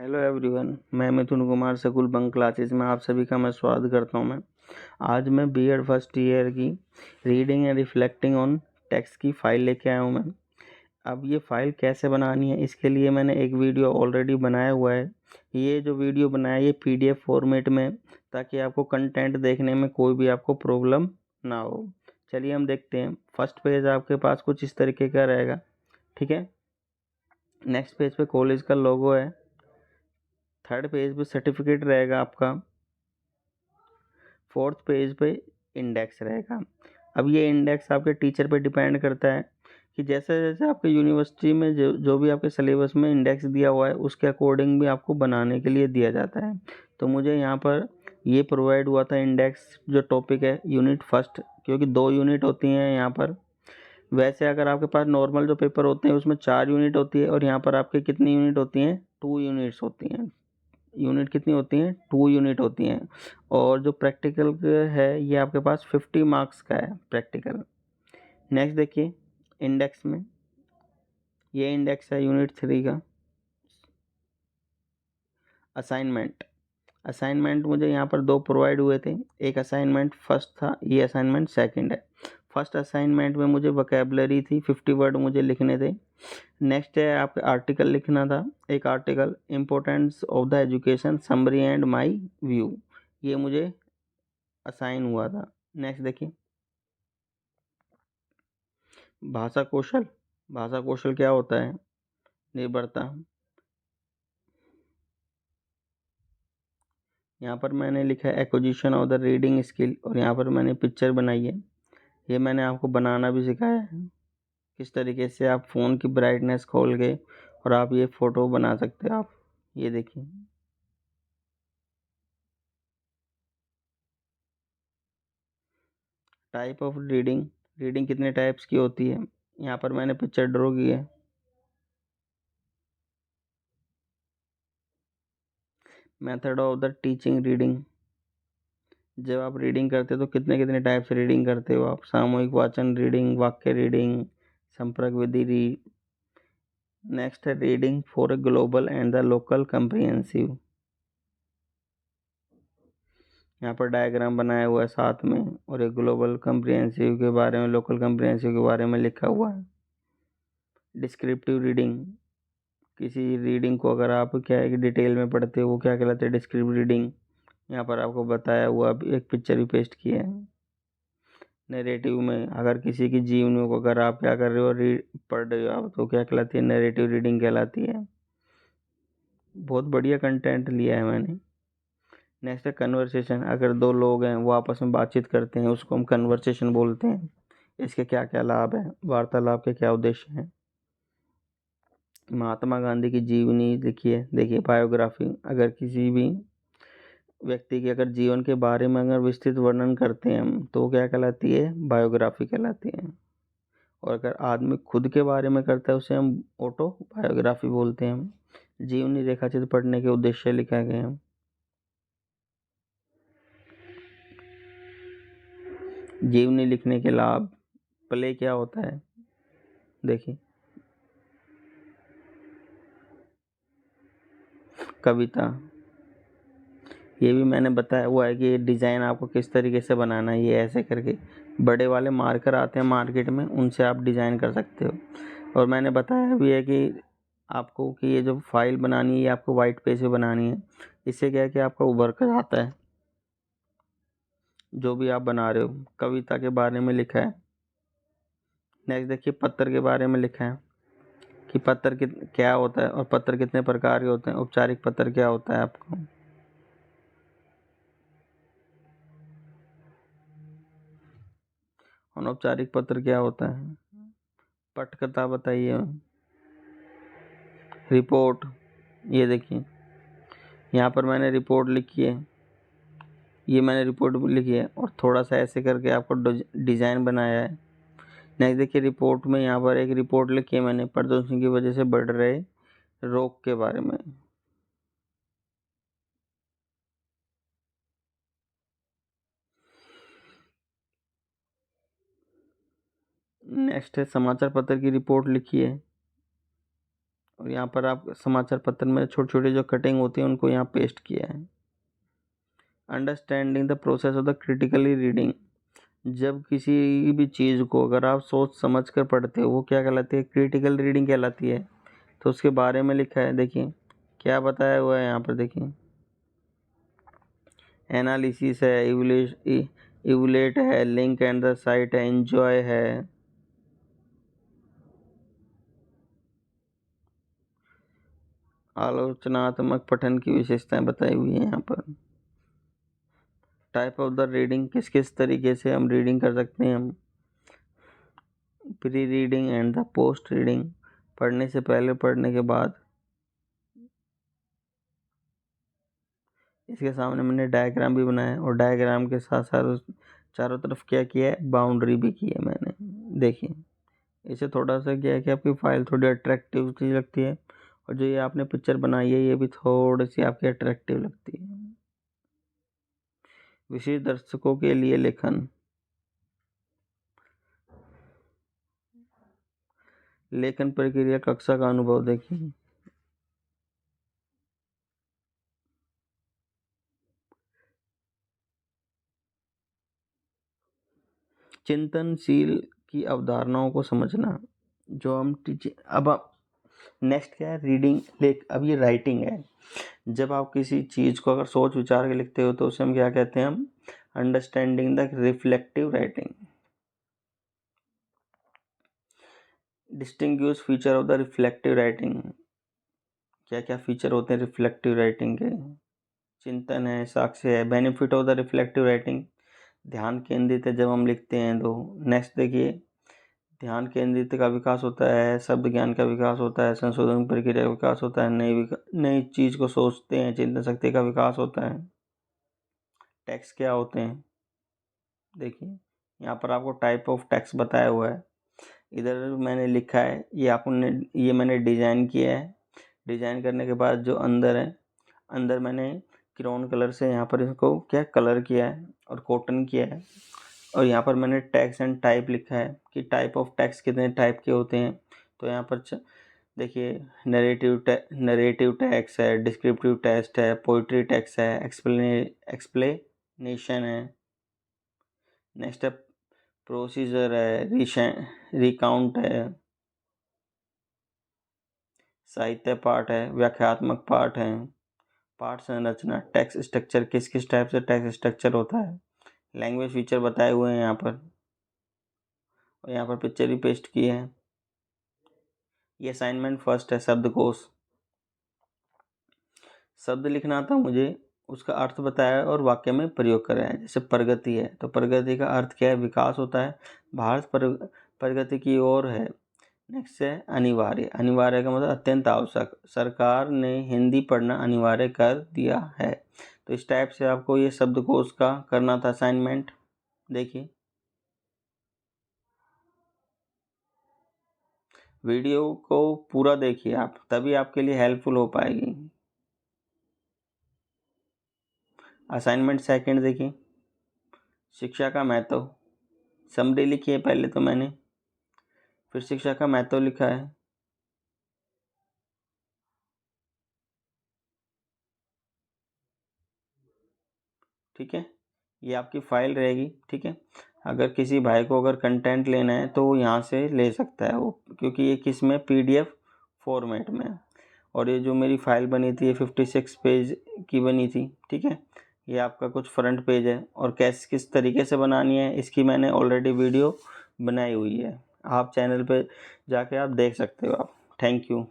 Hello everyone, मैं मिथुन Kumar school bunk classes में आप सभी का मैं स्वागत करता हूं। आज मैं बीएड फर्स्ट ईयर की reading and reflecting on text की फ़ाइल लेके आया हूं। मैं अब ये फ़ाइल कैसे बनानी है, इसके लिए मैंने एक वीडियो ऑलरेडी बनाया हुआ है। ये जो वीडियो बनाया ये पीडीएफ फॉर्मेट में, ताकि आपको कंटेंट देखने में कोई भी आपको प्रॉब्लम ना हो। चलिए हम देखते हैं। फर्स्ट पेज आपके पास कुछ इस तरीके का रहेगा, ठीक है। नेक्स्ट पेज पे कॉलेज का लोगो है। थर्ड पेज पे सर्टिफिकेट रहेगा आपका। फोर्थ पेज पे इंडेक्स रहेगा। अब ये इंडेक्स आपके टीचर पे डिपेंड करता है कि जैसे जैसे आपके यूनिवर्सिटी में जो भी आपके सिलेबस में इंडेक्स दिया हुआ है उसके अकॉर्डिंग भी आपको बनाने के लिए दिया जाता है। तो मुझे यहाँ पर ये प्रोवाइड हुआ था इंडेक्स, जो टॉपिक है यूनिट फर्स्ट, क्योंकि 2 यूनिट होती हैं यहाँ पर। वैसे अगर आपके पास नॉर्मल जो पेपर होते हैं उसमें 4 यूनिट होती है, और यहाँ पर आपके कितनी यूनिट होती हैं, 2 यूनिट्स होती हैं। यूनिट कितनी होती हैं, 2 यूनिट होती हैं। और जो प्रैक्टिकल है ये आपके पास 50 मार्क्स का है प्रैक्टिकल। नेक्स्ट देखिए इंडेक्स में, ये इंडेक्स है यूनिट 3 का। असाइनमेंट, असाइनमेंट मुझे यहाँ पर 2 प्रोवाइड हुए थे। एक असाइनमेंट फर्स्ट था, ये असाइनमेंट सेकंड है। फर्स्ट असाइनमेंट में मुझे वोकैबुलरी थी, 50 वर्ड मुझे लिखने थे। नेक्स्ट है आपके आर्टिकल लिखना था, एक article, importance of the education summary and my view, ये मुझे असाइन हुआ था। नेक्स्ट देखिए भाषा कौशल। भाषा कौशल क्या होता है, निर्भरता। यहाँ पर मैंने लिखा है acquisition of the reading skill, और यहाँ पर मैंने पिक्चर बनाई है। ये मैंने आपको बनाना भी सिखाया है, किस तरीके से आप फ़ोन की ब्राइटनेस खोल के और आप ये फ़ोटो बना सकते हो। आप ये देखिए, टाइप ऑफ रीडिंग, रीडिंग कितने टाइप्स की होती है, यहाँ पर मैंने पिक्चर ड्रॉ की है। Method of the teaching reading, जब आप रीडिंग करते हो तो कितने कितने टाइप से रीडिंग करते हो आप। सामूहिक वाचन रीडिंग, वाक्य रीडिंग, संपर्क विधि नेक्स्ट है reading for a global and the local comprehensive. यहाँ पर डायग्राम बनाया हुआ है साथ में, और एक ग्लोबल कंप्रिहेंसिव के बारे में, लोकल कंप्रिहेंसिव के बारे में लिखा हुआ है। डिस्क्रिप्टिव रीडिंग, किसी रीडिंग को अगर आप क्या है कि डिटेल में पढ़ते हो वो क्या कहलाते हैं, डिस्क्रिप्टिव रीडिंग। यहाँ पर आपको बताया हुआ, एक पिक्चर भी पेस्ट किया है। नैरेटिव में अगर किसी की जीवनी को अगर आप क्या कर रहे हो, पढ़ रहे हो आप, तो क्या कहलाती है, नैरेटिव रीडिंग कहलाती है। बहुत बढ़िया कंटेंट लिया है मैंने। नेक्स्ट है कन्वर्सेशन, अगर 2 लोग हैं वो आपस में बातचीत करते हैं उसको हम कन्वर्सेशन बोलते हैं। इसके क्या क्या लाभ हैं, वार्तालाप के क्या उद्देश्य हैं। महात्मा गांधी की जीवनी लिखिए, देखिए बायोग्राफी, अगर किसी भी व्यक्ति के अगर जीवन के बारे में अगर विस्तृत वर्णन करते हैं हम तो क्या कहलाती है, बायोग्राफी कहलाती है। और अगर आदमी खुद के बारे में करता है उसे हम ऑटो बायोग्राफी बोलते हैं। हम जीवनी रेखाचित्र पढ़ने के उद्देश्य लिखा गए हैं। जीवनी लिखने के लाभ, प्ले क्या होता है, देखिए कविता, ये भी मैंने बताया हुआ है कि ये डिज़ाइन आपको किस तरीके से बनाना है। ये ऐसे करके बड़े वाले मार्कर आते हैं मार्केट में, उनसे आप डिज़ाइन कर सकते हो। और मैंने बताया भी है कि आपको कि ये जो फाइल बनानी है ये आपको वाइट पेज पे बनानी है। इससे क्या है कि आपका उभर कर आता है जो भी आप बना रहे हो। कविता के बारे में लिखा है। नेक्स्ट देखिए पत्र के बारे में लिखा है कि पत्र क्या होता है और पत्र कितने प्रकार के होते हैं। औपचारिक पत्र क्या होता है आपको, अनौपचारिक पत्र क्या होता है, पटकथा बताइए। रिपोर्ट, ये देखिए यहाँ पर मैंने रिपोर्ट लिखी है, ये मैंने रिपोर्ट लिखी है और थोड़ा सा ऐसे करके आपको डिज़ाइन बनाया है। नेक्स्ट देखिए रिपोर्ट में यहाँ पर एक रिपोर्ट लिखी है मैंने, प्रदूषण की वजह से बढ़ रहे रोग के बारे में। नेक्स्ट है समाचार पत्र की रिपोर्ट लिखी है, और यहाँ पर आप समाचार पत्र में छोटे छोटे जो कटिंग होती है उनको यहाँ पेस्ट किया है। Understanding the process of the critically reading, जब किसी भी चीज़ को अगर आप सोच समझ कर पढ़ते हो वो क्या कहलाती है, क्रिटिकल रीडिंग कहलाती है। तो उसके बारे में लिखा है, देखिए क्या बताया हुआ है यहाँ पर, देखिए एनालिसिस है, इवुलेट है, लिंक एंड द साइट है, एंजॉय है, आलोचनात्मक पठन की विशेषताएं बताई हुई है यहाँ पर। टाइप ऑफ द रीडिंग, किस किस तरीके से हम रीडिंग कर सकते हैं हम, pre reading and the post reading, पढ़ने से पहले पढ़ने के बाद। इसके सामने मैंने डायग्राम भी बनाया और डायग्राम के साथ साथ चारों तरफ क्या किया है, बाउंड्री भी की है मैंने। देखिए इसे थोड़ा सा क्या है कि आपकी फाइल थोड़ी अट्रैक्टिव सी लगती है और जो ये आपने पिक्चर बनाई है ये भी थोड़ी सी आपकी अट्रैक्टिव लगती है। विशेष दर्शकों के लिए लेखन, लेखन प्रक्रिया कक्षा का अनुभव, देखिए चिंतनशील की अवधारणाओं को समझना, जो हम अब नेक्स्ट क्या है, रीडिंग अब ये राइटिंग है। जब आप किसी चीज़ को अगर सोच विचार के लिखते हो तो उसे हम क्या कहते हैं, हम understanding the reflective writing. Distinguish feature of the reflective writing, क्या क्या फीचर होते हैं रिफ्लेक्टिव राइटिंग के, चिंतन है, साक्ष्य है। Benefit of the reflective writing, ध्यान केंद्रित है जब हम लिखते हैं तो। नेक्स्ट देखिए, ध्यान केंद्रित का विकास होता है, शब्द ज्ञान का विकास होता है, संशोधन प्रक्रिया का विकास होता है, नई चीज़ को सोचते हैं, चिंतन शक्ति का विकास होता है। टेक्स्ट क्या होते हैं, देखिए यहाँ पर आपको टाइप ऑफ टेक्स्ट बताया हुआ है। इधर मैंने लिखा है, ये मैंने डिज़ाइन किया है। डिज़ाइन करने के बाद जो अंदर है, अंदर मैंने क्रेयॉन कलर से यहाँ पर इसको क्या कलर किया है और कॉटन किया है। और यहाँ पर मैंने टेक्स्ट एंड टाइप लिखा है कि टाइप ऑफ टेक्स्ट कितने टाइप के होते हैं। तो यहाँ पर देखिए नरेटिव टेक्स्ट है, डिस्क्रिप्टिव टेक्स्ट है, पोइट्री टेक्स्ट है, एक्सप्लेनेशन है। नेक्स्ट है प्रोसीजर है, रिकाउंट है, साहित्य पाठ है, व्याख्यात्मक पाठ है, पाठ संरचना, टेक्स्ट स्ट्रक्चर, किस किस टाइप से टेक्स्ट स्ट्रक्चर होता है, लैंग्वेज फीचर बताए हुए हैं यहाँ पर। और यहाँ पर पिक्चर भी पेस्ट की है। ये असाइनमेंट फर्स्ट है, शब्दकोश। शब्द लिखना था मुझे, उसका अर्थ बताया और वाक्य में प्रयोग कराया है। जैसे प्रगति है तो प्रगति का अर्थ क्या है, विकास होता है, भारत प्रगति की ओर है। नेक्स्ट है अनिवार्य, अनिवार्य का मतलब अत्यंत आवश्यक, सरकार ने हिंदी पढ़ना अनिवार्य कर दिया है। तो इस टाइप से आपको ये शब्दकोश का करना था असाइनमेंट। देखिए वीडियो को पूरा देखिए आप, तभी आपके लिए हेल्पफुल हो पाएगी। असाइनमेंट सेकंड देखिए, शिक्षा का महत्व, समरी लिखी है पहले तो मैंने, फिर शिक्षा का महत्व लिखा है। ठीक है, ये आपकी फाइल रहेगी। ठीक है, अगर किसी भाई को अगर कंटेंट लेना है तो वो यहाँ से ले सकता है वो, क्योंकि ये किस में PDF फॉर्मेट में है। और ये जो मेरी फाइल बनी थी ये 56 पेज की बनी थी। ठीक है, ये आपका कुछ फ्रंट पेज है और कैसे किस तरीके से बनानी है इसकी मैंने ऑलरेडी वीडियो बनाई हुई है, आप चैनल पे जाके आप देख सकते हो आप। Thank you.